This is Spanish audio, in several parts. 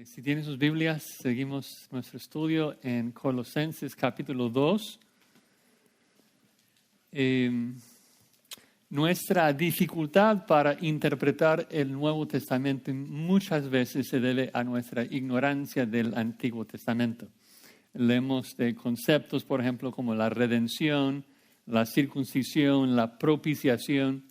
Si tienen sus Biblias, seguimos nuestro estudio en Colosenses capítulo 2. Nuestra dificultad para interpretar el Nuevo Testamento muchas veces se debe a nuestra ignorancia del Antiguo Testamento. Leemos de conceptos, por ejemplo, como la redención, la circuncisión, la propiciación,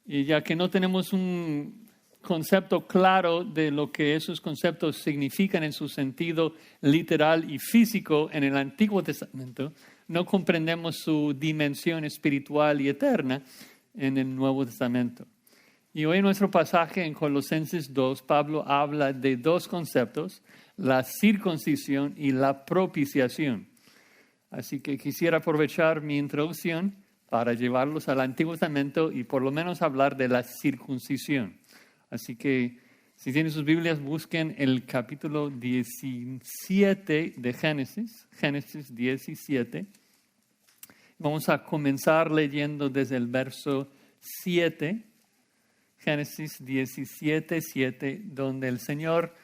y ya que no tenemos un concepto claro de lo que esos conceptos significan en su sentido literal y físico en el Antiguo Testamento, no comprendemos su dimensión espiritual y eterna en el Nuevo Testamento. Y hoy en nuestro pasaje en Colosenses 2, Pablo habla de dos conceptos, la circuncisión y la propiciación. Así que quisiera aprovechar mi introducción para llevarlos al Antiguo Testamento y por lo menos hablar de la circuncisión. Así que si tienen sus Biblias, busquen el capítulo 17 de Génesis, Génesis 17. Vamos a comenzar leyendo desde el verso 7, Génesis 17, 7, donde el Señor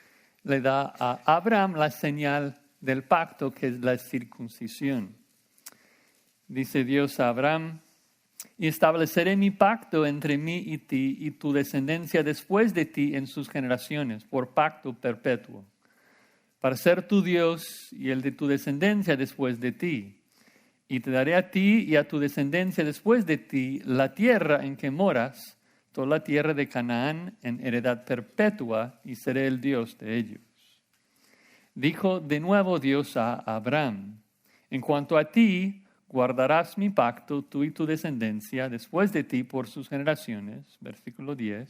le da a Abraham la señal del pacto, que es la circuncisión. Dice Dios a Abraham: y estableceré mi pacto entre mí y ti y tu descendencia después de ti en sus generaciones, por pacto perpetuo, para ser tu Dios y el de tu descendencia después de ti. Y te daré a ti y a tu descendencia después de ti la tierra en que moras, toda la tierra de Canaán, en heredad perpetua, y seré el Dios de ellos. Dijo de nuevo Dios a Abraham: en cuanto a ti, guardarás mi pacto, tú y tu descendencia, después de ti por sus generaciones. Versículo 10.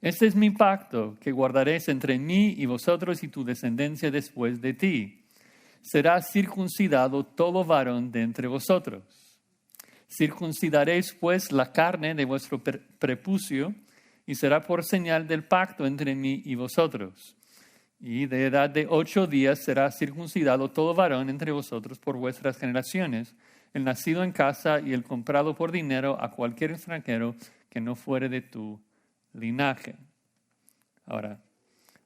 Este es mi pacto que guardaréis entre mí y vosotros y tu descendencia después de ti. Será circuncidado todo varón de entre vosotros. Circuncidaréis pues la carne de vuestro prepucio, y será por señal del pacto entre mí y vosotros. Y de edad de 8 días será circuncidado todo varón entre vosotros por vuestras generaciones, el nacido en casa y el comprado por dinero a cualquier extranjero que no fuere de tu linaje. Ahora,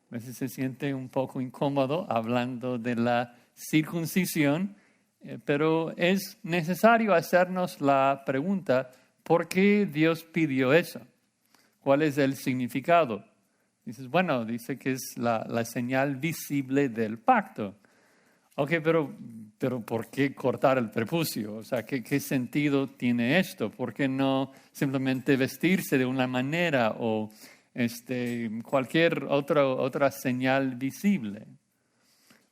a veces se siente un poco incómodo hablando de la circuncisión, pero es necesario hacernos la pregunta: ¿por qué Dios pidió eso? ¿Cuál es el significado? Dices, bueno, dice que es la señal visible del pacto. Ok, pero ¿por qué cortar el prepucio? O sea, ¿qué sentido tiene esto? ¿Por qué no simplemente vestirse de una manera o cualquier otra señal visible?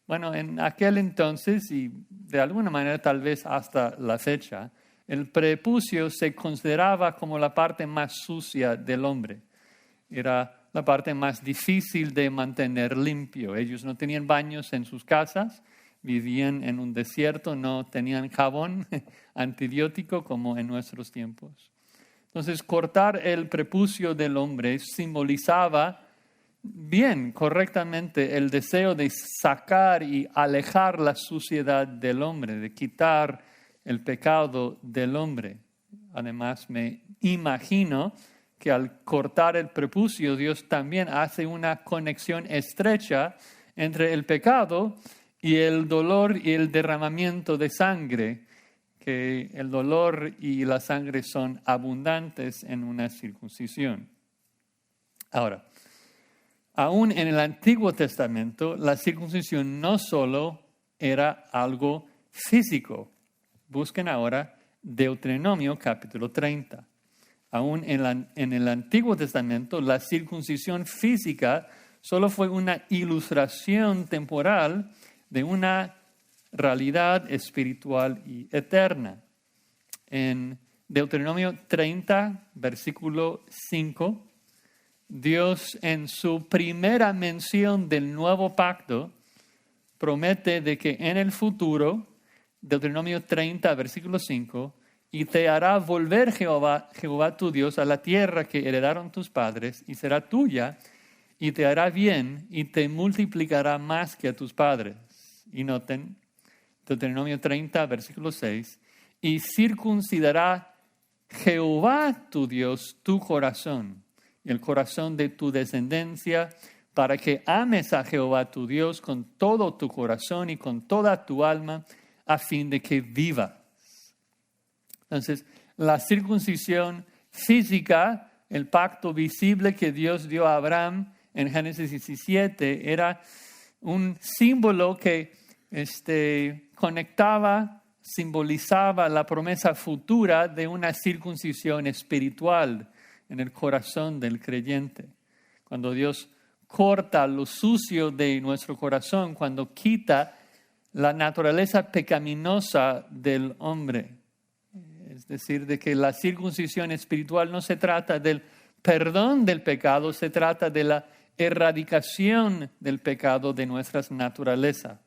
Bueno, en aquel entonces, y de alguna manera tal vez hasta la fecha, el prepucio se consideraba como la parte más sucia del hombre. Era la parte más difícil de mantener limpio. Ellos no tenían baños en sus casas, vivían en un desierto, no tenían jabón antibiótico como en nuestros tiempos. Entonces, cortar el prepucio del hombre simbolizaba bien, correctamente, el deseo de sacar y alejar la suciedad del hombre, de quitar el pecado del hombre. Además, me imagino que al cortar el prepucio, Dios también hace una conexión estrecha entre el pecado y el dolor y el derramamiento de sangre, que el dolor y la sangre son abundantes en una circuncisión. Ahora, aún en el Antiguo Testamento, la circuncisión no solo era algo físico. Busquen ahora Deuteronomio capítulo 30. Aún en el Antiguo Testamento, la circuncisión física solo fue una ilustración temporal de una realidad espiritual y eterna. En Deuteronomio 30, versículo 5, Dios en su primera mención del nuevo pacto promete de que en el futuro, Deuteronomio 30, versículo 5, y te hará volver Jehová tu Dios a la tierra que heredaron tus padres, y será tuya, y te hará bien, y te multiplicará más que a tus padres. Y noten, Deuteronomio 30, versículo 6, y circuncidará Jehová tu Dios tu corazón, y el corazón de tu descendencia, para que ames a Jehová tu Dios con todo tu corazón y con toda tu alma, a fin de que vivas. Entonces, la circuncisión física, el pacto visible que Dios dio a Abraham en Génesis 17, era un símbolo que conectaba, simbolizaba la promesa futura de una circuncisión espiritual en el corazón del creyente. Cuando Dios corta lo sucio de nuestro corazón, cuando quita la naturaleza pecaminosa del hombre. Es decir, de que la circuncisión espiritual no se trata del perdón del pecado, se trata de la erradicación del pecado de nuestras naturalezas.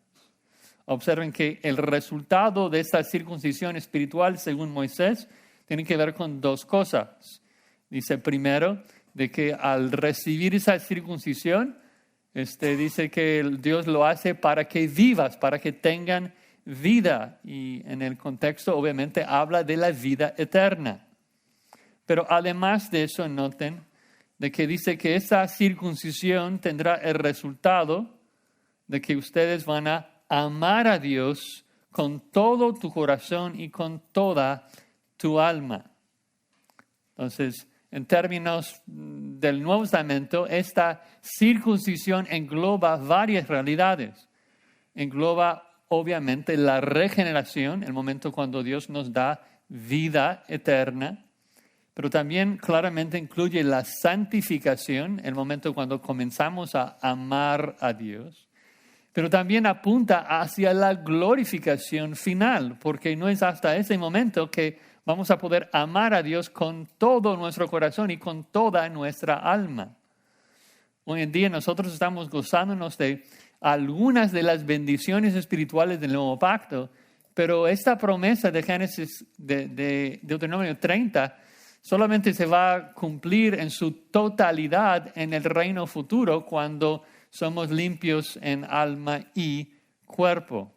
Observen que el resultado de esta circuncisión espiritual, según Moisés, tiene que ver con dos cosas. Dice primero, de que al recibir esa circuncisión, dice que Dios lo hace para que vivas, para que tengan vida. Y en el contexto, obviamente, habla de la vida eterna. Pero además de eso, noten de que dice que esa circuncisión tendrá el resultado de que ustedes van a amar a Dios con todo tu corazón y con toda tu alma. Entonces, en términos del Nuevo Testamento, esta circuncisión engloba varias realidades. Engloba, obviamente, la regeneración, el momento cuando Dios nos da vida eterna, pero también claramente incluye la santificación, el momento cuando comenzamos a amar a Dios, pero también apunta hacia la glorificación final, porque no es hasta ese momento que vamos a poder amar a Dios con todo nuestro corazón y con toda nuestra alma. Hoy en día nosotros estamos gozándonos de algunas de las bendiciones espirituales del Nuevo Pacto, pero esta promesa de Génesis, de Deuteronomio 30, solamente se va a cumplir en su totalidad en el reino futuro cuando somos limpios en alma y cuerpo.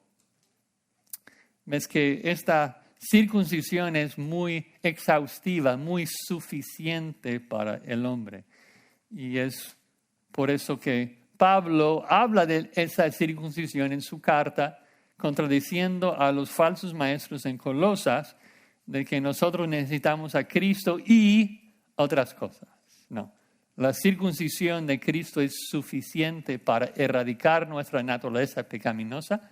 Ves que esta circuncisión es muy exhaustiva, muy suficiente para el hombre. Y es por eso que Pablo habla de esa circuncisión en su carta, contradiciendo a los falsos maestros en Colosas, de que nosotros necesitamos a Cristo y otras cosas. No, la circuncisión de Cristo es suficiente para erradicar nuestra naturaleza pecaminosa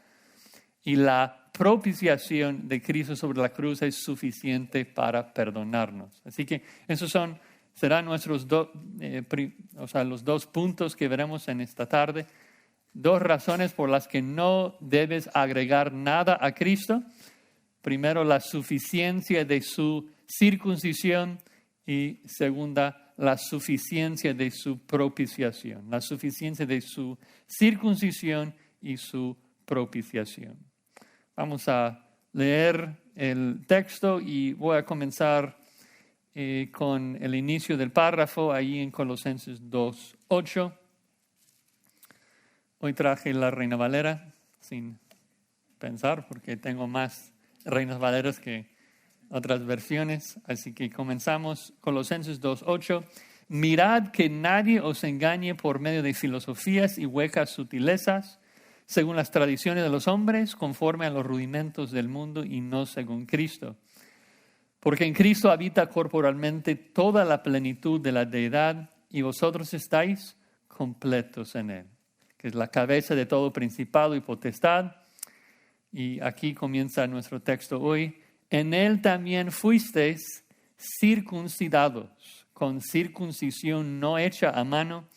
y la propiciación de Cristo sobre la cruz es suficiente para perdonarnos. Así que esos serán nuestros los dos puntos que veremos en esta tarde. Dos razones por las que no debes agregar nada a Cristo. Primero, la suficiencia de su circuncisión y segunda, la suficiencia de su propiciación. La suficiencia de su circuncisión y su propiciación. Vamos a leer el texto y voy a comenzar con el inicio del párrafo ahí en Colosenses 2:8. Hoy traje la Reina Valera sin pensar porque tengo más Reinas Valeras que otras versiones. Así que comenzamos Colosenses 2:8. Mirad que nadie os engañe por medio de filosofías y huecas sutilezas, según las tradiciones de los hombres, conforme a los rudimentos del mundo y no según Cristo. Porque en Cristo habita corporalmente toda la plenitud de la deidad y vosotros estáis completos en Él, que es la cabeza de todo principado y potestad. Y aquí comienza nuestro texto hoy. En Él también fuisteis circuncidados, con circuncisión no hecha a mano,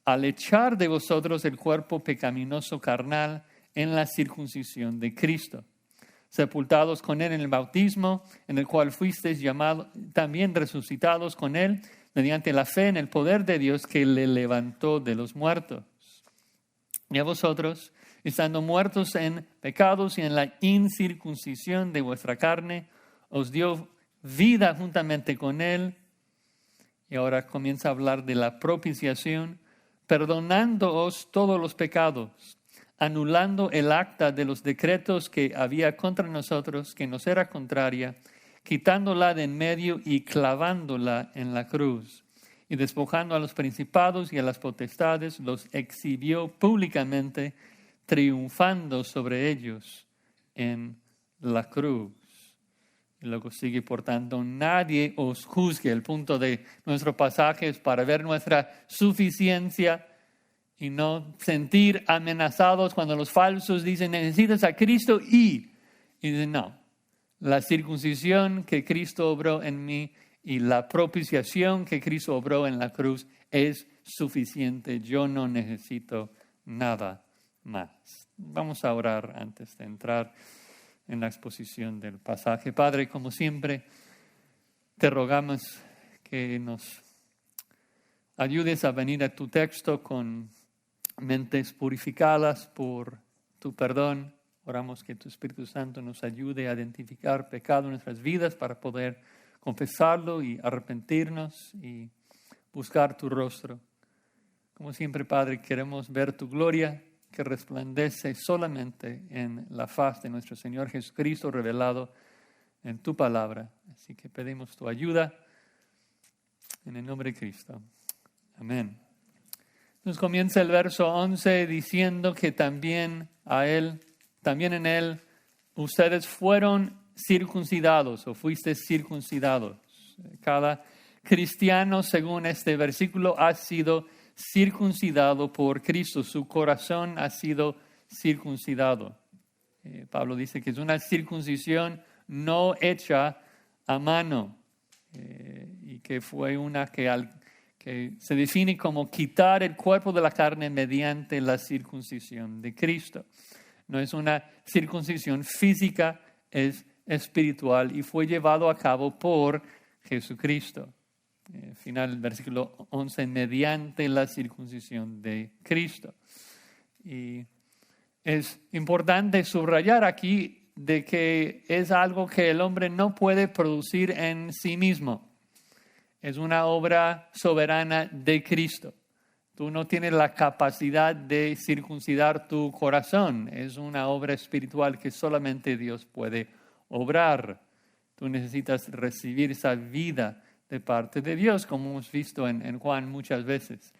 al echar de vosotros el cuerpo pecaminoso carnal en la circuncisión de Cristo, sepultados con Él en el bautismo, en el cual fuisteis llamados, también resucitados con Él, mediante la fe en el poder de Dios que le levantó de los muertos. Y a vosotros, estando muertos en pecados y en la incircuncisión de vuestra carne, os dio vida juntamente con Él. Y ahora comienza a hablar de la propiciación, perdonándoos todos los pecados, anulando el acta de los decretos que había contra nosotros, que nos era contraria, quitándola de en medio y clavándola en la cruz. y despojando a los principados y a las potestades, los exhibió públicamente, triunfando sobre ellos en la cruz. Y luego sigue, por tanto, nadie os juzgue. El punto de nuestro pasaje es para ver nuestra suficiencia y no sentir amenazados cuando los falsos dicen, necesitas a Cristo y dicen, no, la circuncisión que Cristo obró en mí y la propiciación que Cristo obró en la cruz es suficiente. Yo no necesito nada más. Vamos a orar antes de entrar en la exposición del pasaje. Padre, como siempre, te rogamos que nos ayudes a venir a tu texto con mentes purificadas por tu perdón. Oramos que tu Espíritu Santo nos ayude a identificar pecado en nuestras vidas para poder confesarlo y arrepentirnos y buscar tu rostro. Como siempre, Padre, queremos ver tu gloria que resplandece solamente en la faz de nuestro Señor Jesucristo revelado en tu palabra. Así que pedimos tu ayuda en el nombre de Cristo. Amén. Entonces comienza el verso 11 diciendo que también en Él, ustedes fueron circuncidados o fuiste circuncidados. Cada cristiano, según este versículo, ha sido circuncidado por Cristo. Su corazón ha sido circuncidado. Pablo dice que es una circuncisión no hecha a mano y que fue una que se define como quitar el cuerpo de la carne mediante la circuncisión de Cristo. No es una circuncisión física, es espiritual y fue llevado a cabo por Jesucristo. Final del versículo 11, mediante la circuncisión de Cristo. Y es importante subrayar aquí de que es algo que el hombre no puede producir en sí mismo. Es una obra soberana de Cristo. Tú no tienes la capacidad de circuncidar tu corazón. Es una obra espiritual que solamente Dios puede obrar. Tú necesitas recibir esa vida de parte de Dios, como hemos visto en Juan muchas veces.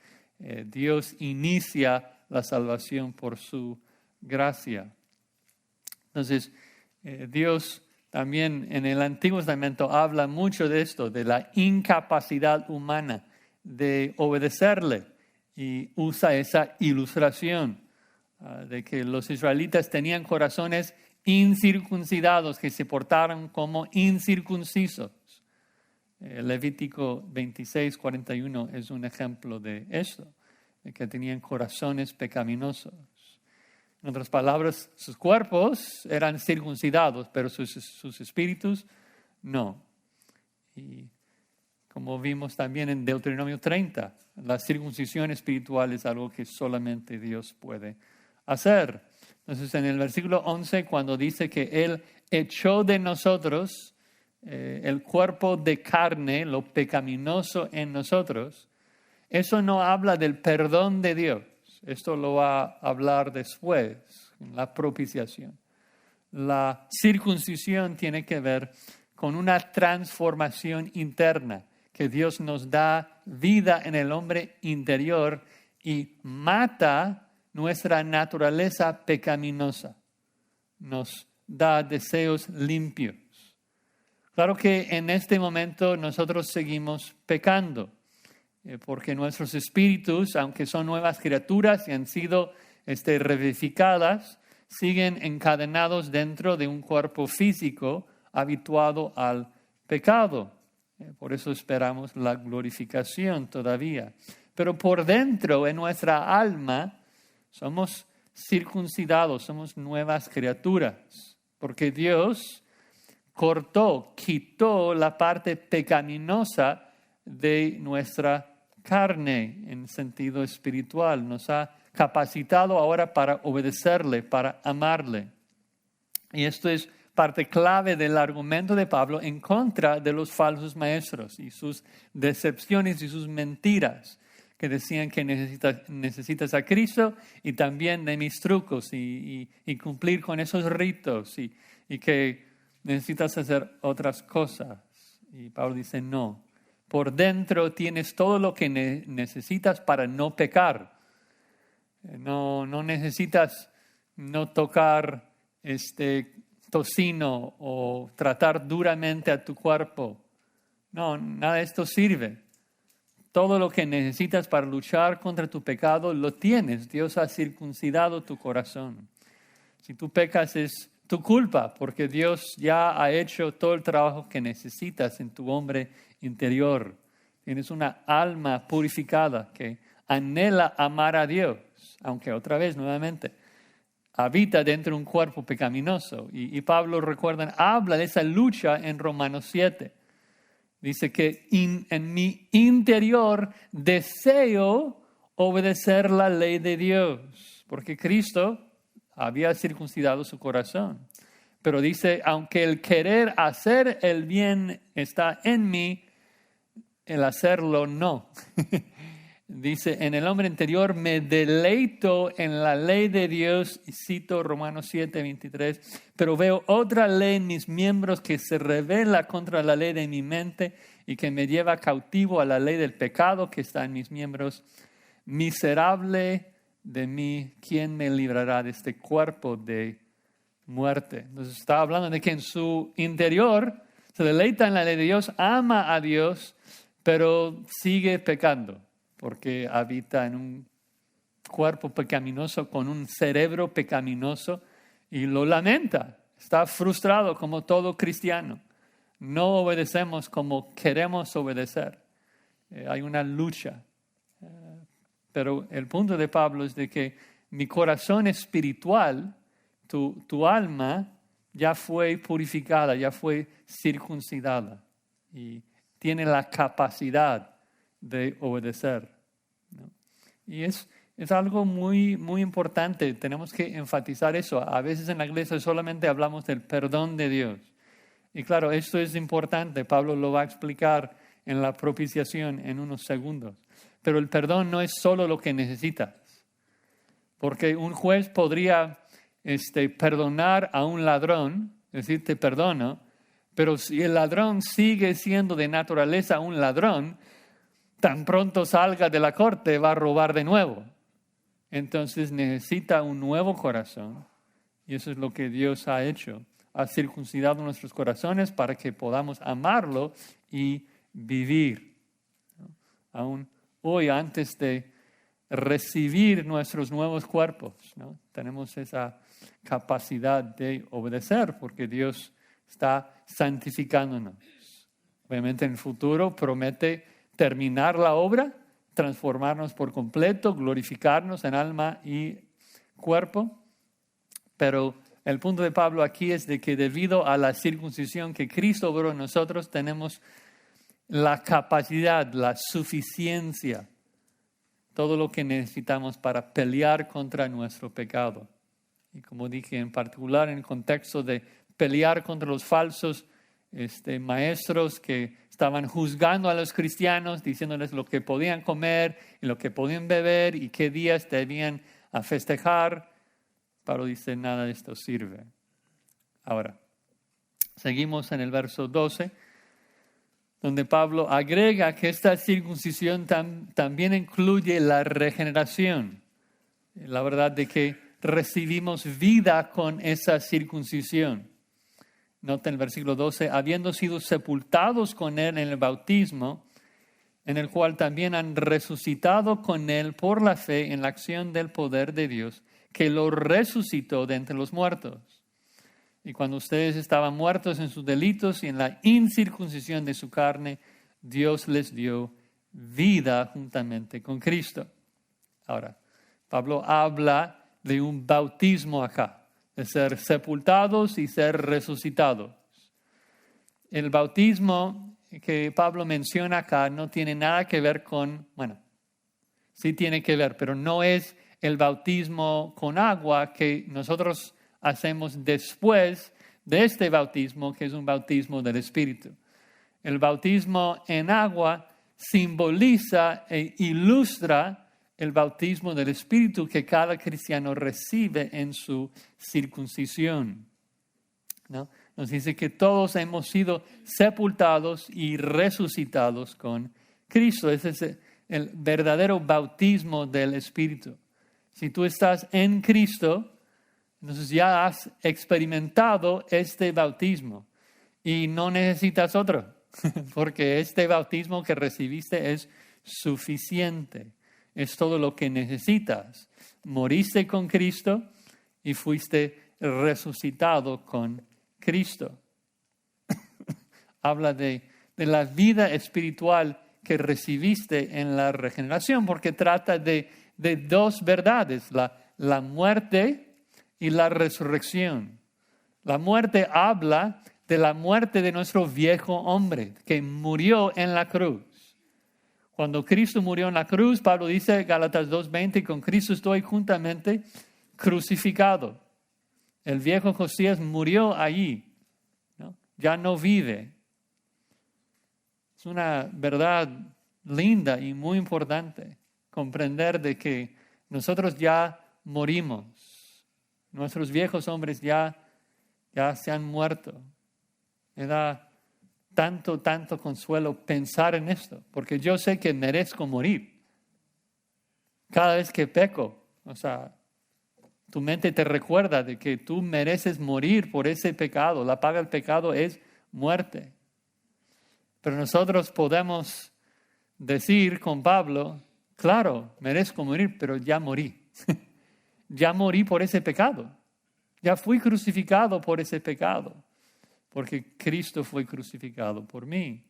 Dios inicia la salvación por su gracia. Entonces, Dios también en el Antiguo Testamento habla mucho de esto, de la incapacidad humana de obedecerle, y usa esa ilustración de que los israelitas tenían corazones incircuncidados, que se portaron como incircuncisos. Levítico 26:41 es un ejemplo de esto, de que tenían corazones pecaminosos. En otras palabras, sus cuerpos eran circuncidados, pero sus espíritus no. Y como vimos también en Deuteronomio 30, la circuncisión espiritual es algo que solamente Dios puede hacer. Entonces, en el versículo 11, cuando dice que Él echó de nosotros el cuerpo de carne, lo pecaminoso en nosotros, eso no habla del perdón de Dios. Esto lo va a hablar después, en la propiciación. La circuncisión tiene que ver con una transformación interna, que Dios nos da vida en el hombre interior y mata nuestra naturaleza pecaminosa. Nos da deseos limpios. Claro que en este momento nosotros seguimos pecando, porque nuestros espíritus, aunque son nuevas criaturas y han sido revivificadas, siguen encadenados dentro de un cuerpo físico habituado al pecado. Por eso esperamos la glorificación todavía. Pero por dentro, en nuestra alma, somos circuncidados, somos nuevas criaturas, porque Dios quitó la parte pecaminosa de nuestra carne en sentido espiritual. Nos ha capacitado ahora para obedecerle, para amarle. Y esto es parte clave del argumento de Pablo en contra de los falsos maestros y sus decepciones y sus mentiras, que decían que necesitas a Cristo y también de mis trucos y cumplir con esos ritos y que necesitas hacer otras cosas. Y Pablo dice, no, Por dentro tienes todo lo que necesitas para no pecar. No necesitas no tocar tocino o tratar duramente a tu cuerpo. No, nada de esto sirve. Todo lo que necesitas para luchar contra tu pecado lo tienes. Dios ha circuncidado tu corazón. Si tú pecas es tu culpa, porque Dios ya ha hecho todo el trabajo que necesitas en tu hombre interior. Tienes una alma purificada que anhela amar a Dios, aunque otra vez, nuevamente, habita dentro de un cuerpo pecaminoso. Y Pablo, recuerdan, habla de esa lucha en Romanos 7. Dice que en mi interior deseo obedecer la ley de Dios, porque Cristo había circuncidado su corazón. Pero dice, aunque el querer hacer el bien está en mí, el hacerlo no. Dice, en el hombre interior me deleito en la ley de Dios, y cito Romanos 7:23, pero veo otra ley en mis miembros que se revela contra la ley de mi mente y que me lleva cautivo a la ley del pecado que está en mis miembros. Miserable de mí, ¿quién me librará de este cuerpo de muerte? Entonces está hablando de que en su interior se deleita en la ley de Dios, ama a Dios, pero sigue pecando, porque habita en un cuerpo pecaminoso, con un cerebro pecaminoso, y lo lamenta. Está frustrado como todo cristiano. No obedecemos como queremos obedecer. Hay una lucha. Pero el punto de Pablo es de que mi corazón espiritual, tu alma, ya fue purificada, ya fue circuncidada. Y tiene la capacidad de obedecer, ¿no? Y es algo muy, muy importante. Tenemos que enfatizar eso. A veces en la iglesia solamente hablamos del perdón de Dios. Y claro, esto es importante. Pablo lo va a explicar en la propiciación en unos segundos. Pero el perdón no es solo lo que necesitas. Porque un juez podría perdonar a un ladrón, decir, te perdono, pero si el ladrón sigue siendo de naturaleza un ladrón, tan pronto salga de la corte va a robar de nuevo. Entonces necesita un nuevo corazón, y eso es lo que Dios ha hecho. Ha circuncidado nuestros corazones para que podamos amarlo y vivir, ¿no? Aún hoy, antes de recibir nuestros nuevos cuerpos, ¿no? Tenemos esa capacidad de obedecer, porque Dios está santificándonos. Obviamente en el futuro promete terminar la obra, transformarnos por completo, glorificarnos en alma y cuerpo. Pero el punto de Pablo aquí es de que debido a la circuncisión que Cristo obró en nosotros, tenemos la capacidad, la suficiencia, todo lo que necesitamos para pelear contra nuestro pecado. Y como dije, en particular en el contexto de pelear contra los falsos maestros que estaban juzgando a los cristianos, diciéndoles lo que podían comer y lo que podían beber y qué días debían festejar. Pablo dice, nada de esto sirve. Ahora, seguimos en el verso 12, donde Pablo agrega que esta circuncisión también incluye la regeneración. La verdad de que recibimos vida con esa circuncisión. Nota en el versículo 12, habiendo sido sepultados con Él en el bautismo, en el cual también han resucitado con Él por la fe en la acción del poder de Dios, que lo resucitó de entre los muertos. Y cuando ustedes estaban muertos en sus delitos y en la incircuncisión de su carne, Dios les dio vida juntamente con Cristo. Ahora, Pablo habla de un bautismo acá, de ser sepultados y ser resucitados. El bautismo que Pablo menciona acá no tiene nada que ver con, bueno, sí tiene que ver, pero no es el bautismo con agua que nosotros hacemos después de este bautismo, que es un bautismo del Espíritu. El bautismo en agua simboliza e ilustra el bautismo del Espíritu que cada cristiano recibe en su circuncisión, ¿no? nos dice que todos hemos sido sepultados y resucitados con Cristo. Ese es el verdadero bautismo del Espíritu. Si tú estás en Cristo, entonces ya has experimentado este bautismo y no necesitas otro, porque este bautismo que recibiste es suficiente. Es todo lo que necesitas. Moriste con Cristo y fuiste resucitado con Cristo. Habla de la vida espiritual que recibiste en la regeneración, porque trata de dos verdades, la muerte y la resurrección. La muerte habla de la muerte de nuestro viejo hombre, que murió en la cruz. Cuando Cristo murió en la cruz, Pablo dice, Gálatas 2:20, con Cristo estoy juntamente crucificado. El viejo Josías murió allí, ¿no? Ya no vive. Es una verdad linda y muy importante comprender de que nosotros ya morimos. Nuestros viejos hombres ya se han muerto. Me da tanto consuelo pensar en esto, porque yo sé que merezco morir. Cada vez que peco, tu mente te recuerda de que tú mereces morir por ese pecado. La paga del pecado es muerte. Pero nosotros podemos decir con Pablo, claro, merezco morir, pero ya morí. Ya morí por ese pecado. Ya fui crucificado por ese pecado. Porque Cristo fue crucificado por mí.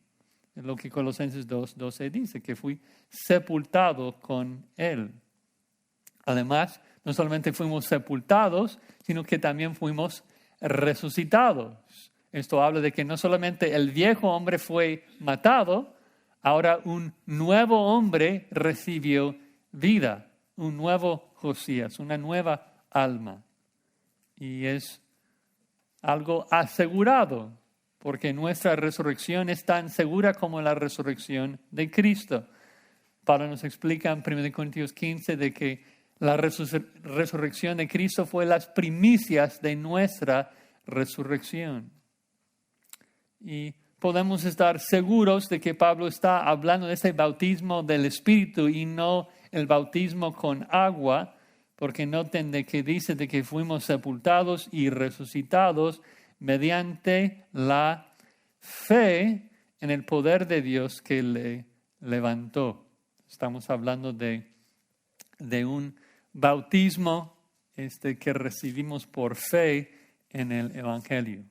Es lo que Colosenses 2:12 dice, que fui sepultado con Él. Además, no solamente fuimos sepultados, sino que también fuimos resucitados. Esto habla de que no solamente el viejo hombre fue matado, ahora un nuevo hombre recibió vida, un nuevo Josías, una nueva alma. Y es algo asegurado, porque nuestra resurrección es tan segura como la resurrección de Cristo. Pablo nos explica en 1 Corintios 15 de que la resurrección de Cristo fue las primicias de nuestra resurrección. Y podemos estar seguros de que Pablo está hablando de ese bautismo del Espíritu y no el bautismo con agua, porque noten de que dice de que fuimos sepultados y resucitados mediante la fe en el poder de Dios que le levantó. Estamos hablando de un bautismo que recibimos por fe en el Evangelio.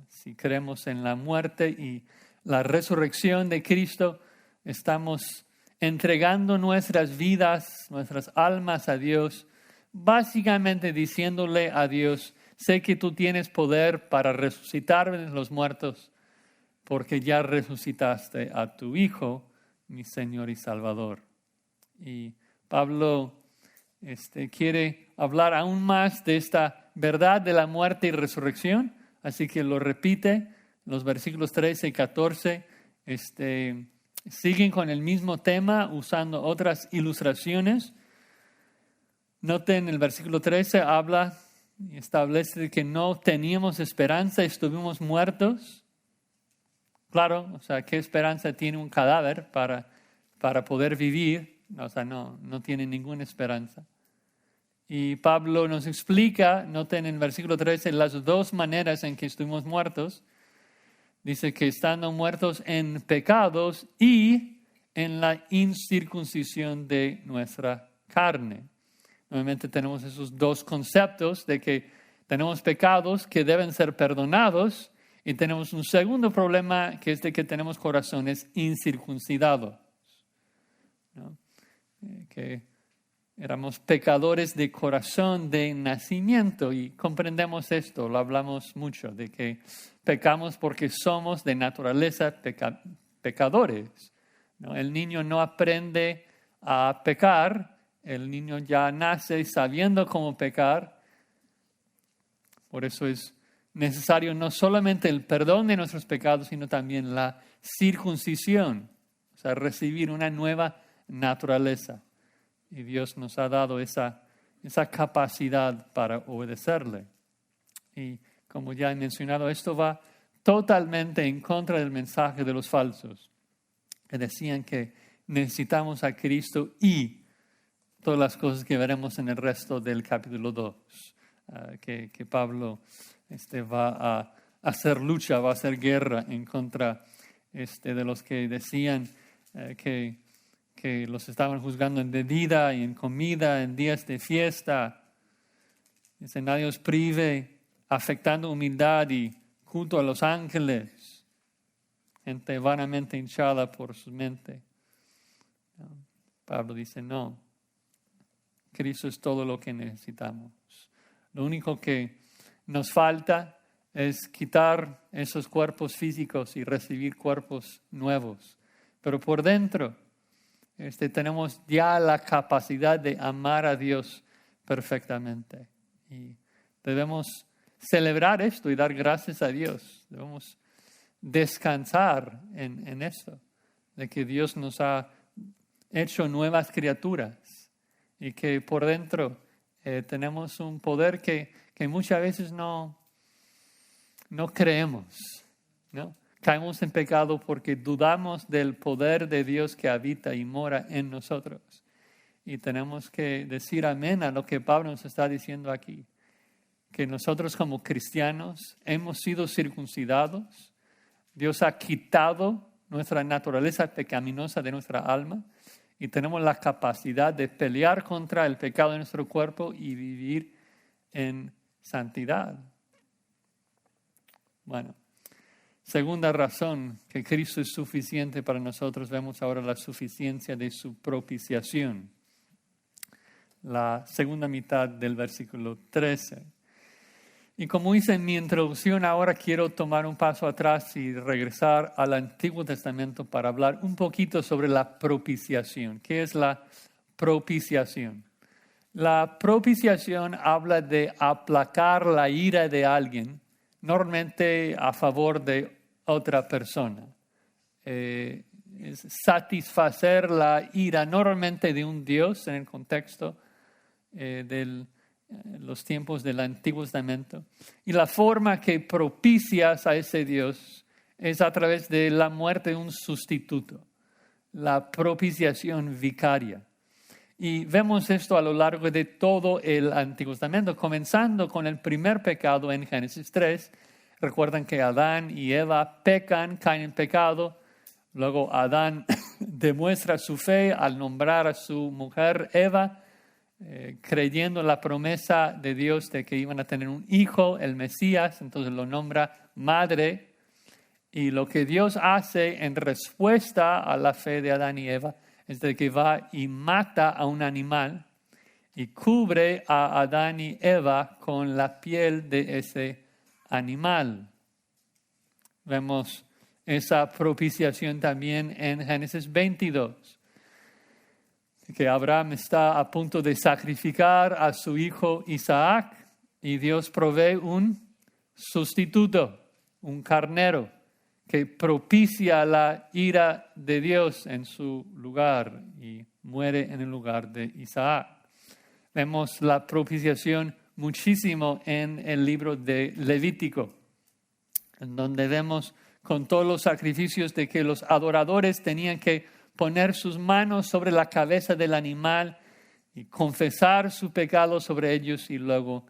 Si creemos en la muerte y la resurrección de Cristo, estamos entregando nuestras vidas, nuestras almas a Dios, básicamente diciéndole a Dios, sé que tú tienes poder para resucitarme de los muertos, porque ya resucitaste a tu Hijo, mi Señor y Salvador. Y Pablo quiere hablar aún más de esta verdad de la muerte y resurrección, así que lo repite. Los versículos 13 y 14 siguen con el mismo tema usando otras ilustraciones. Noten el versículo 13 habla y establece que no teníamos esperanza, estuvimos muertos. Claro, ¿qué esperanza tiene un cadáver para poder vivir? No tiene ninguna esperanza. Y Pablo nos explica, noten en el versículo 13, las dos maneras en que estuvimos muertos. Dice que estando muertos en pecados y en la incircuncisión de nuestra carne. Nuevamente tenemos esos dos conceptos de que tenemos pecados que deben ser perdonados y tenemos un segundo problema que es de que tenemos corazones incircuncidados, ¿no? Que éramos pecadores de corazón de nacimiento y comprendemos esto, lo hablamos mucho, de que pecamos porque somos de naturaleza pecadores, ¿no? El niño no aprende a pecar, el niño ya nace sabiendo cómo pecar. Por eso es necesario no solamente el perdón de nuestros pecados, sino también la circuncisión, recibir una nueva naturaleza. Y Dios nos ha dado esa capacidad para obedecerle. Y como ya he mencionado, esto va totalmente en contra del mensaje de los falsos, que decían que necesitamos a Cristo y todas las cosas que veremos en el resto del capítulo 2, que Pablo va a hacer lucha, va a hacer guerra en contra de los que decían que los estaban juzgando en bebida y en comida, en días de fiesta. Dice, nadie os prive, afectando humildad y culto a los ángeles, gente vanamente hinchada por su mente. Pablo dice, no, Cristo es todo lo que necesitamos. Lo único que nos falta es quitar esos cuerpos físicos y recibir cuerpos nuevos. Pero por dentro tenemos ya la capacidad de amar a Dios perfectamente. Y debemos celebrar esto y dar gracias a Dios. Debemos descansar en esto, de que Dios nos ha hecho nuevas criaturas y que por dentro tenemos un poder que muchas veces no creemos, ¿no? Caemos en pecado porque dudamos del poder de Dios que habita y mora en nosotros. Y tenemos que decir amén a lo que Pablo nos está diciendo aquí. Que nosotros como cristianos hemos sido circuncidados. Dios ha quitado nuestra naturaleza pecaminosa de nuestra alma. Y tenemos la capacidad de pelear contra el pecado de nuestro cuerpo y vivir en santidad. Bueno, segunda razón que Cristo es suficiente para nosotros, vemos ahora la suficiencia de su propiciación. La segunda mitad del versículo 13. Y como hice en mi introducción, ahora quiero tomar un paso atrás y regresar al Antiguo Testamento para hablar un poquito sobre la propiciación. ¿Qué es la propiciación? La propiciación habla de aplacar la ira de alguien, normalmente a favor de otra persona. Es satisfacer la ira normalmente de un Dios en el contexto de los tiempos del Antiguo Testamento. Y la forma que propicias a ese Dios es a través de la muerte de un sustituto, la propiciación vicaria. Y vemos esto a lo largo de todo el Antiguo Testamento, comenzando con el primer pecado en Génesis 3. Recuerdan que Adán y Eva pecan, caen en pecado. Luego Adán demuestra su fe al nombrar a su mujer Eva, creyendo en la promesa de Dios de que iban a tener un hijo, el Mesías. Entonces lo nombra madre. Y lo que Dios hace en respuesta a la fe de Adán y Eva es de que va y mata a un animal y cubre a Adán y Eva con la piel de ese animal. Vemos esa propiciación también en Génesis 22, que Abraham está a punto de sacrificar a su hijo Isaac y Dios provee un sustituto, un carnero, que propicia la ira de Dios en su lugar y muere en el lugar de Isaac. Vemos la propiciación muchísimo en el libro de Levítico, en donde vemos con todos los sacrificios de que los adoradores tenían que poner sus manos sobre la cabeza del animal y confesar su pecado sobre ellos y luego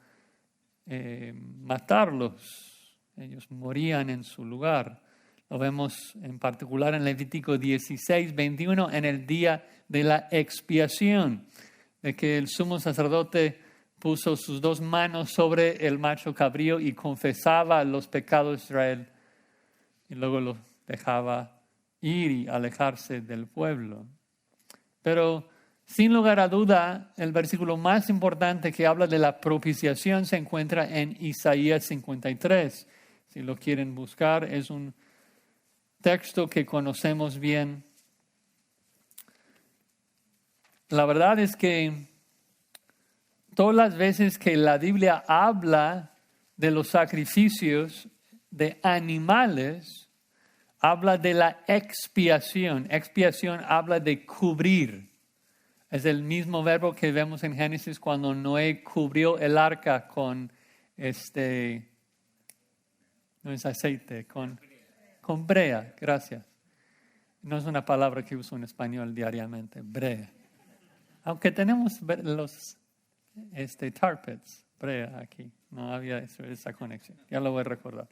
matarlos. Ellos morían en su lugar. Lo vemos en particular en Levítico 16, 21, en el día de la expiación, de que el sumo sacerdote puso sus dos manos sobre el macho cabrío y confesaba los pecados de Israel y luego los dejaba ir y alejarse del pueblo. Pero sin lugar a duda, el versículo más importante que habla de la propiciación se encuentra en Isaías 53. Si lo quieren buscar, es un texto que conocemos bien. La verdad es que todas las veces que la Biblia habla de los sacrificios de animales, habla de la expiación. Expiación habla de cubrir. Es el mismo verbo que vemos en Génesis cuando Noé cubrió el arca con No es aceite, con brea, gracias. No es una palabra que uso en español diariamente, brea. Aunque tenemos los tar pits, brea aquí. No había esa conexión. Ya lo voy a recordar.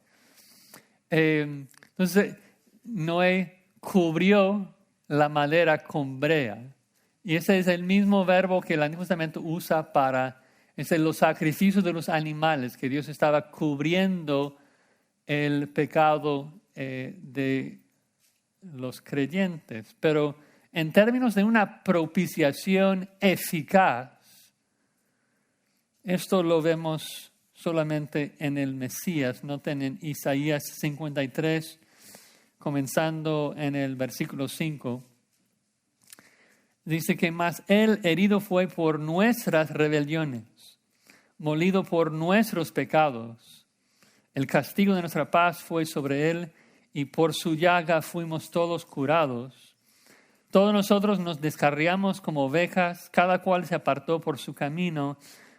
Entonces, Noé cubrió la madera con brea. Y ese es el mismo verbo que el Antiguo Testamento usa para los sacrificios de los animales, que Dios estaba cubriendo el pecado de los creyentes. Pero en términos de una propiciación eficaz, esto lo vemos solamente en el Mesías. Noten en Isaías 53, comenzando en el versículo 5. Dice que más Él herido fue por nuestras rebeliones, molido por nuestros pecados. El castigo de nuestra paz fue sobre Él y por su llaga fuimos todos curados. Todos nosotros nos descarriamos como ovejas, cada cual se apartó por su camino,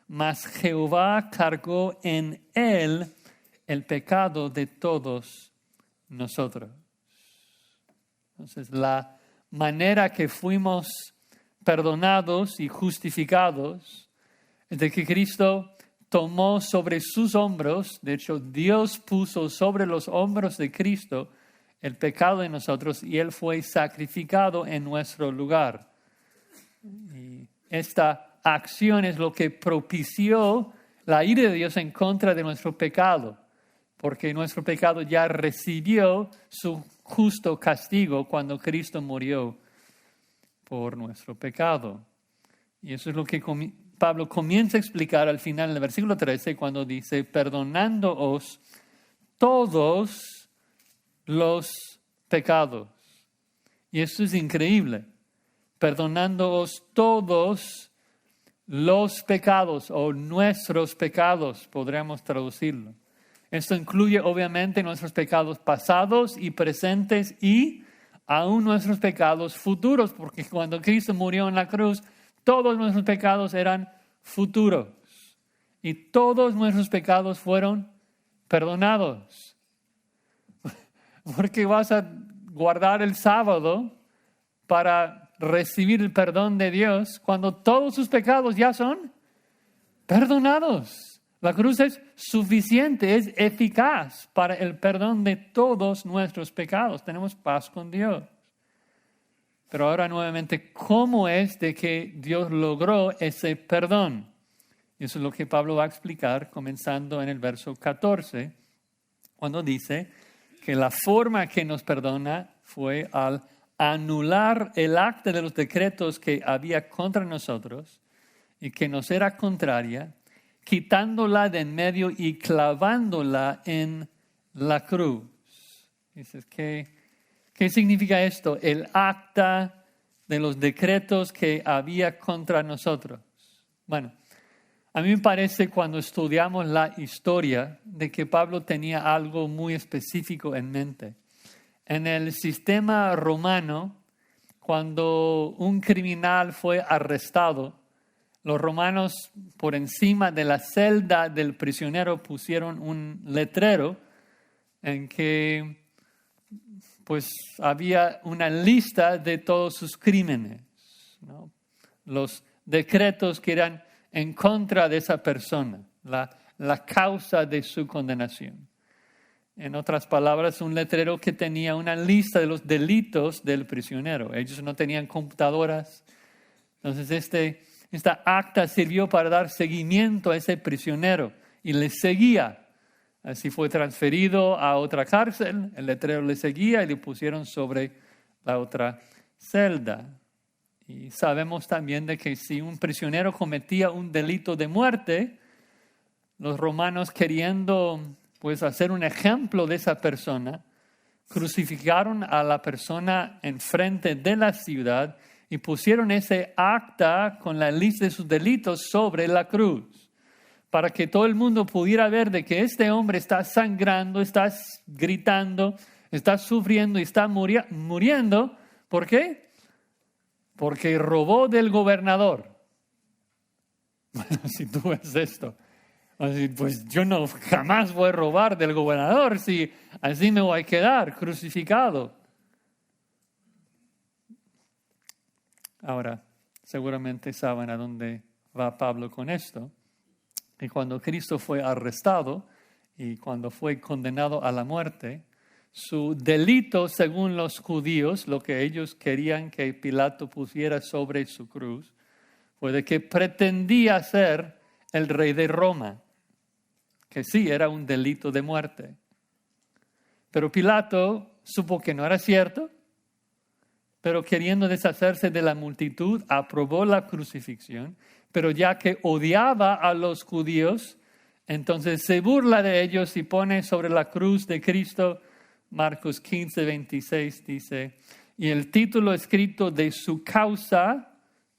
mas Jehová cargó en Él el pecado de todos nosotros. Entonces, la manera que fuimos perdonados y justificados es de que Cristo tomó sobre sus hombros, de hecho Dios puso sobre los hombros de Cristo el pecado de nosotros y Él fue sacrificado en nuestro lugar. Y esta acción es lo que propició la ira de Dios en contra de nuestro pecado, porque nuestro pecado ya recibió su justo castigo cuando Cristo murió por nuestro pecado. Y eso es lo que Pablo comienza a explicar al final del versículo 13 cuando dice, perdonándoos todos los pecados. Y esto es increíble. Perdonándoos todos los pecados o nuestros pecados, podríamos traducirlo. Esto incluye obviamente nuestros pecados pasados y presentes y aún nuestros pecados futuros, porque cuando Cristo murió en la cruz, todos nuestros pecados eran futuros y todos nuestros pecados fueron perdonados. Porque vas a guardar el sábado para recibir el perdón de Dios cuando todos sus pecados ya son perdonados. La cruz es suficiente, es eficaz para el perdón de todos nuestros pecados. Tenemos paz con Dios. Pero ahora nuevamente, ¿cómo es de que Dios logró ese perdón? Y eso es lo que Pablo va a explicar comenzando en el verso 14, cuando dice que la forma que nos perdona fue al anular el acta de los decretos que había contra nosotros y que nos era contraria, quitándola de en medio y clavándola en la cruz. Dices, ¿qué significa esto? El acta de los decretos que había contra nosotros. Bueno, a mí me parece cuando estudiamos la historia de que Pablo tenía algo muy específico en mente. En el sistema romano, cuando un criminal fue arrestado, los romanos por encima de la celda del prisionero pusieron un letrero en que pues había una lista de todos sus crímenes, ¿no? Los decretos que eran en contra de esa persona, la causa de su condenación. En otras palabras, un letrero que tenía una lista de los delitos del prisionero. Ellos no tenían computadoras. Entonces, esta acta sirvió para dar seguimiento a ese prisionero y le seguía. Así fue transferido a otra cárcel, el letrero le seguía y le pusieron sobre la otra celda. Y sabemos también de que si un prisionero cometía un delito de muerte, los romanos queriendo pues hacer un ejemplo de esa persona, crucificaron a la persona enfrente de la ciudad y pusieron ese acta con la lista de sus delitos sobre la cruz, para que todo el mundo pudiera ver de que este hombre está sangrando, está gritando, está sufriendo y está muriendo. ¿Por qué? Porque robó del gobernador. Bueno, si tú ves esto, Así, pues yo no jamás voy a robar del gobernador si así me voy a quedar crucificado. Ahora, seguramente saben a dónde va Pablo con esto. Y cuando Cristo fue arrestado y cuando fue condenado a la muerte, su delito, según los judíos, lo que ellos querían que Pilato pusiera sobre su cruz, fue de que pretendía ser el rey de Roma, que sí era un delito de muerte. Pero Pilato supo que no era cierto, pero queriendo deshacerse de la multitud, aprobó la crucifixión, pero ya que odiaba a los judíos, entonces se burla de ellos y pone sobre la cruz de Cristo, Marcos 15, 26 dice, y el título escrito de su causa,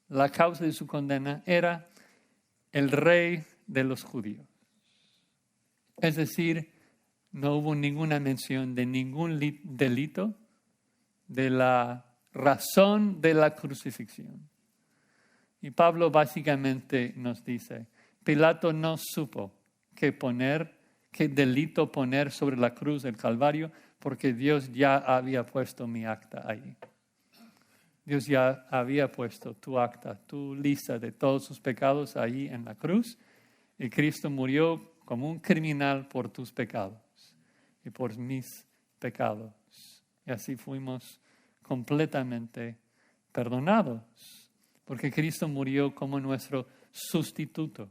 la causa de su condena, era el Rey de los Judíos. Es decir, no hubo ninguna mención de ningún delito, de la razón de la crucifixión. Y Pablo básicamente nos dice, Pilato no supo qué delito poner sobre la cruz del Calvario, porque Dios ya había puesto mi acta ahí. Dios ya había puesto tu acta, tu lista de todos sus pecados ahí en la cruz. Y Cristo murió como un criminal por tus pecados y por mis pecados. Y así fuimos completamente perdonados, porque Cristo murió como nuestro sustituto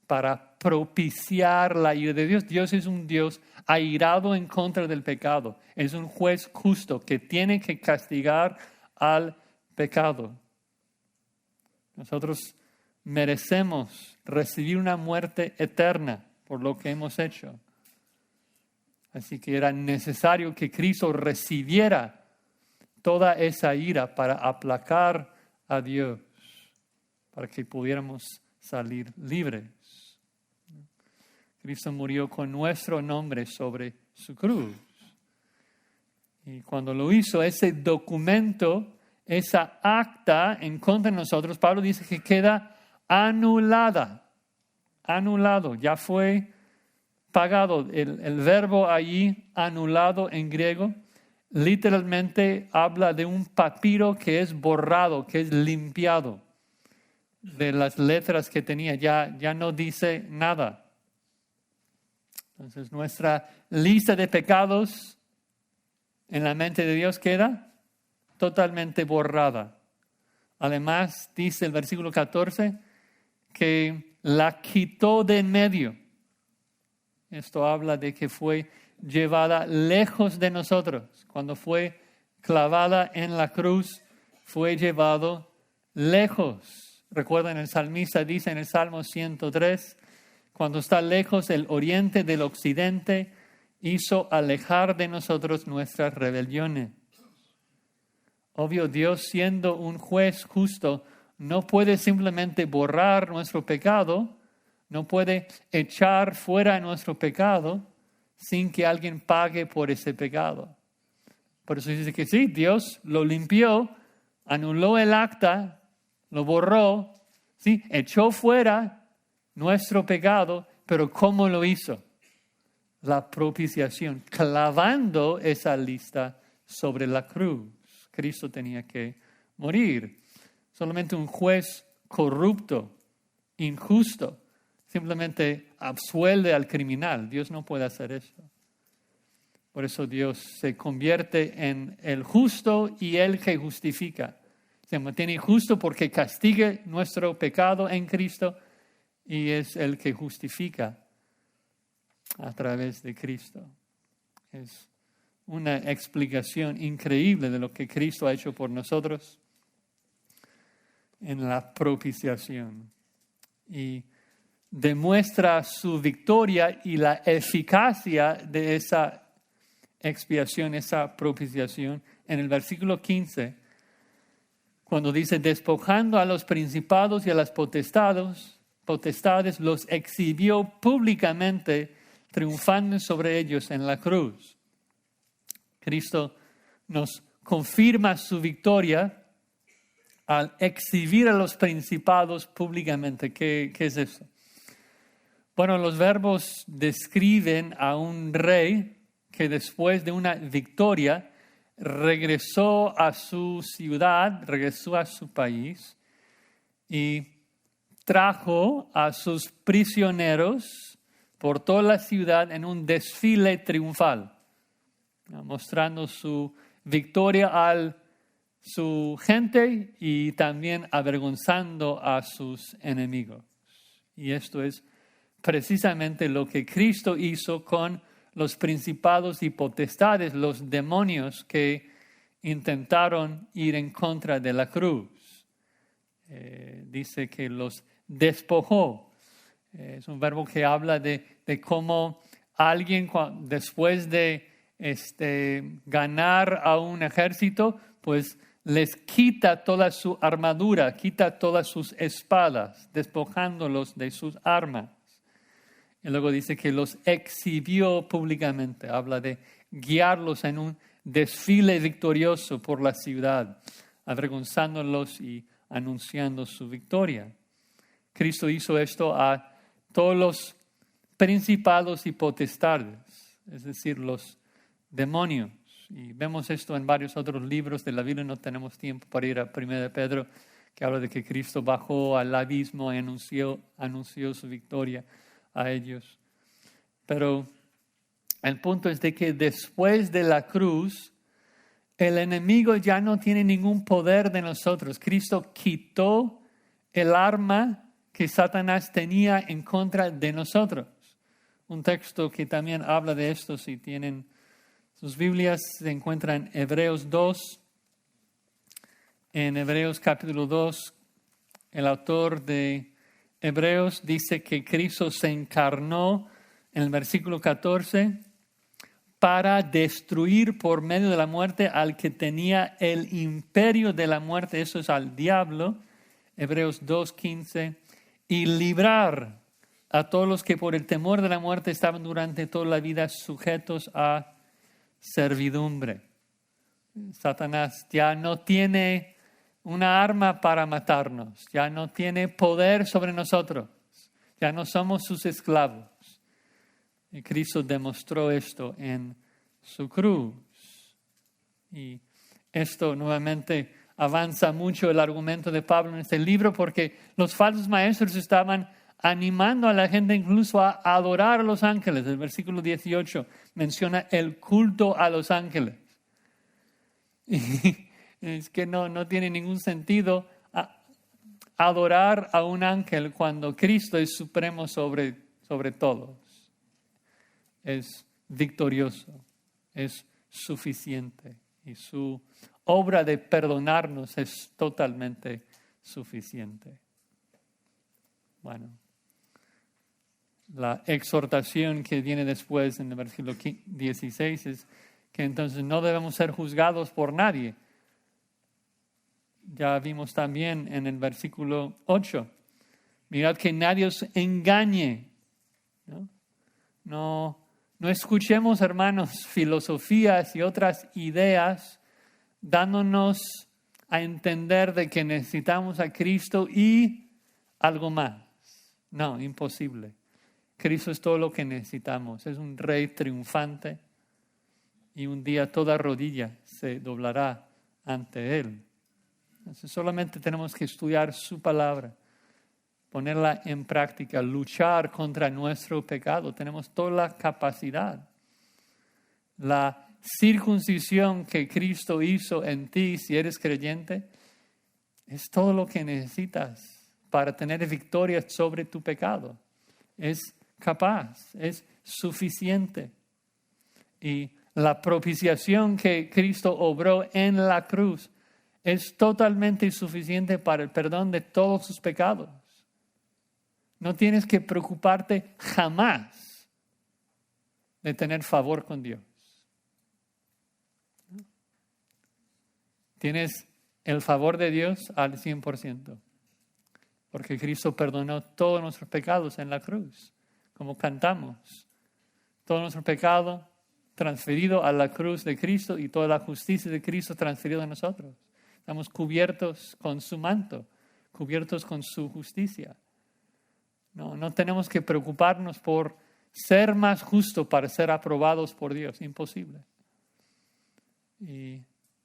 para propiciar la ira de Dios. Dios es un Dios airado en contra del pecado. Es un juez justo que tiene que castigar al pecado. Nosotros merecemos recibir una muerte eterna por lo que hemos hecho. Así que era necesario que Cristo recibiera toda esa ira para aplacar a Dios, para que pudiéramos salir libres. Cristo murió con nuestro nombre sobre su cruz. Y cuando lo hizo, ese documento, esa acta en contra de nosotros, Pablo dice que queda anulada. Anulado, ya fue pagado. El verbo allí, anulado en griego, literalmente habla de un papiro que es borrado, que es limpiado de las letras que tenía. Ya no dice nada. Entonces nuestra lista de pecados en la mente de Dios queda totalmente borrada. Además, dice el versículo 14 que la quitó de en medio. Esto habla de que fue llevada lejos de nosotros. Cuando fue clavada en la cruz, fue llevado lejos. Recuerden, el salmista dice en el Salmo 103, cuando está lejos el oriente del occidente, hizo alejar de nosotros nuestras rebeliones. Obvio, Dios, siendo un juez justo, no puede simplemente borrar nuestro pecado, no puede echar fuera nuestro pecado sin que alguien pague por ese pecado. Por eso dice que sí, Dios lo limpió, anuló el acta, lo borró, sí, echó fuera nuestro pecado, pero ¿cómo lo hizo? La propiciación, clavando esa lista sobre la cruz. Cristo tenía que morir. Solamente un juez corrupto, injusto, simplemente absuelve al criminal. Dios no puede hacer eso. Por eso Dios se convierte en el justo y el que justifica. Se mantiene justo porque castigue nuestro pecado en Cristo y es el que justifica a través de Cristo. Es una explicación increíble de lo que Cristo ha hecho por nosotros en la propiciación. Y demuestra su victoria y la eficacia de esa expiación, esa propiciación, en el versículo 15, cuando dice, despojando a los principados y a las potestades, los exhibió públicamente, triunfando sobre ellos en la cruz. Cristo nos confirma su victoria al exhibir a los principados públicamente. ¿Qué es eso? Bueno, los verbos describen a un rey que después de una victoria regresó a su ciudad, regresó a su país y trajo a sus prisioneros por toda la ciudad en un desfile triunfal, mostrando su victoria a su gente y también avergonzando a sus enemigos. Y esto es precisamente lo que Cristo hizo con los principados y potestades, los demonios que intentaron ir en contra de la cruz. Dice que los despojó. Es un verbo que habla de cómo alguien después de ganar a un ejército, pues les quita toda su armadura, quita todas sus espadas, despojándolos de sus armas. Y luego dice que los exhibió públicamente. Habla de guiarlos en un desfile victorioso por la ciudad, avergonzándolos y anunciando su victoria. Cristo hizo esto a todos los principados y potestades, es decir, los demonios. Y vemos esto en varios otros libros de la Biblia. No tenemos tiempo para ir a 1 Pedro, que habla de que Cristo bajó al abismo y anunció su victoria a ellos. Pero el punto es de que después de la cruz, el enemigo ya no tiene ningún poder de nosotros. Cristo quitó el arma que Satanás tenía en contra de nosotros. Un texto que también habla de esto, si tienen sus Biblias, se encuentra en Hebreos 2. En Hebreos capítulo 2, el autor de Hebreos dice que Cristo se encarnó en el versículo 14 para destruir por medio de la muerte al que tenía el imperio de la muerte, eso es al diablo, Hebreos 2:15, y librar a todos los que por el temor de la muerte estaban durante toda la vida sujetos a servidumbre. Satanás ya no tiene una arma para matarnos, ya no tiene poder sobre nosotros, ya no somos sus esclavos. Y Cristo demostró esto en su cruz. Y esto nuevamente avanza mucho el argumento de Pablo en este libro, porque los falsos maestros estaban animando a la gente incluso a adorar a los ángeles. El versículo 18 menciona el culto a los ángeles. Y es que no tiene ningún sentido adorar a un ángel cuando Cristo es supremo sobre todos. Es victorioso, es suficiente y su obra de perdonarnos es totalmente suficiente. Bueno, la exhortación que viene después en el versículo 16 es que entonces no debemos ser juzgados por nadie. Ya vimos también en el versículo 8. Mirad que nadie os engañe. No escuchemos, hermanos, filosofías y otras ideas dándonos a entender de que necesitamos a Cristo y algo más. No, imposible. Cristo es todo lo que necesitamos. Es un rey triunfante y un día toda rodilla se doblará ante Él. Entonces solamente tenemos que estudiar su palabra, ponerla en práctica, luchar contra nuestro pecado. Tenemos toda la capacidad. La circuncisión que Cristo hizo en ti, si eres creyente, es todo lo que necesitas para tener victoria sobre tu pecado. Es capaz, es suficiente. Y la propiciación que Cristo obró en la cruz es totalmente suficiente para el perdón de todos sus pecados. No tienes que preocuparte jamás de tener favor con Dios. Tienes el favor de Dios al 100%, porque Cristo perdonó todos nuestros pecados en la cruz, como cantamos. Todo nuestro pecado transferido a la cruz de Cristo y toda la justicia de Cristo transferida a nosotros. Estamos cubiertos con su manto, cubiertos con su justicia. No tenemos que preocuparnos por ser más justos para ser aprobados por Dios. Imposible. Y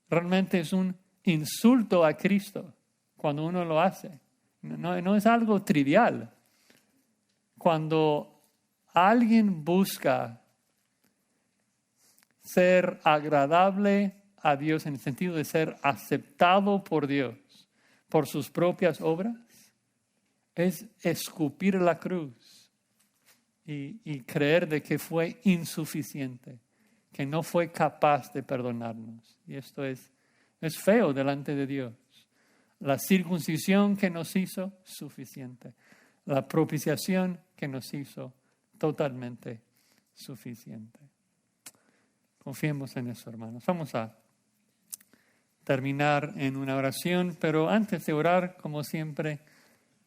realmente es un insulto a Cristo cuando uno lo hace. No es algo trivial. Cuando alguien busca ser agradable a Dios en el sentido de ser aceptado por Dios por sus propias obras, es escupir la cruz y creer de que fue insuficiente, que no fue capaz de perdonarnos. Y esto es feo delante de Dios. La circuncisión que nos hizo, suficiente. La propiciación que nos hizo, totalmente suficiente. Confiemos en eso, hermanos. Vamos a terminar en una oración, pero antes de orar, como siempre,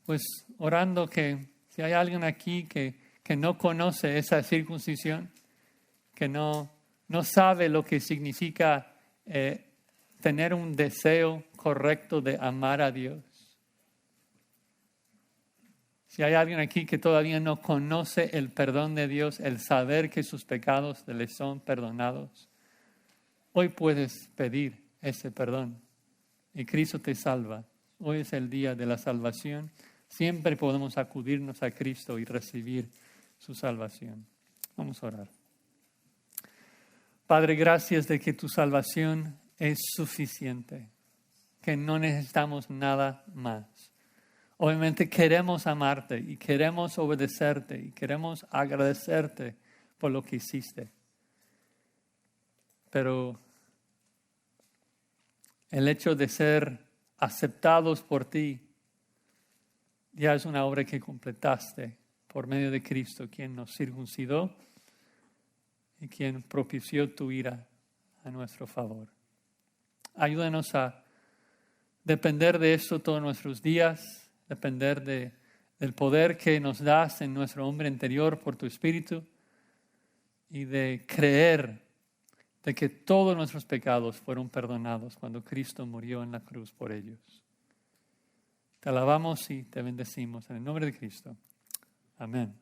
pues orando que si hay alguien aquí que no conoce esa circuncisión, que no sabe lo que significa tener un deseo correcto de amar a Dios. Si hay alguien aquí que todavía no conoce el perdón de Dios, el saber que sus pecados le son perdonados, hoy puedes pedir ese perdón y Cristo te salva. Hoy es el día de la salvación. Siempre podemos acudirnos a Cristo y recibir su salvación. Vamos a orar. Padre, gracias de que tu salvación es suficiente, que no necesitamos nada más. Obviamente queremos amarte y queremos obedecerte y queremos agradecerte por lo que hiciste. Pero el hecho de ser aceptados por ti ya es una obra que completaste por medio de Cristo, quien nos circuncidó y quien propició tu ira a nuestro favor. Ayúdanos a depender de esto todos nuestros días, depender del poder que nos das en nuestro hombre interior por tu Espíritu y de creer de que todos nuestros pecados fueron perdonados cuando Cristo murió en la cruz por ellos. Te alabamos y te bendecimos en el nombre de Cristo. Amén.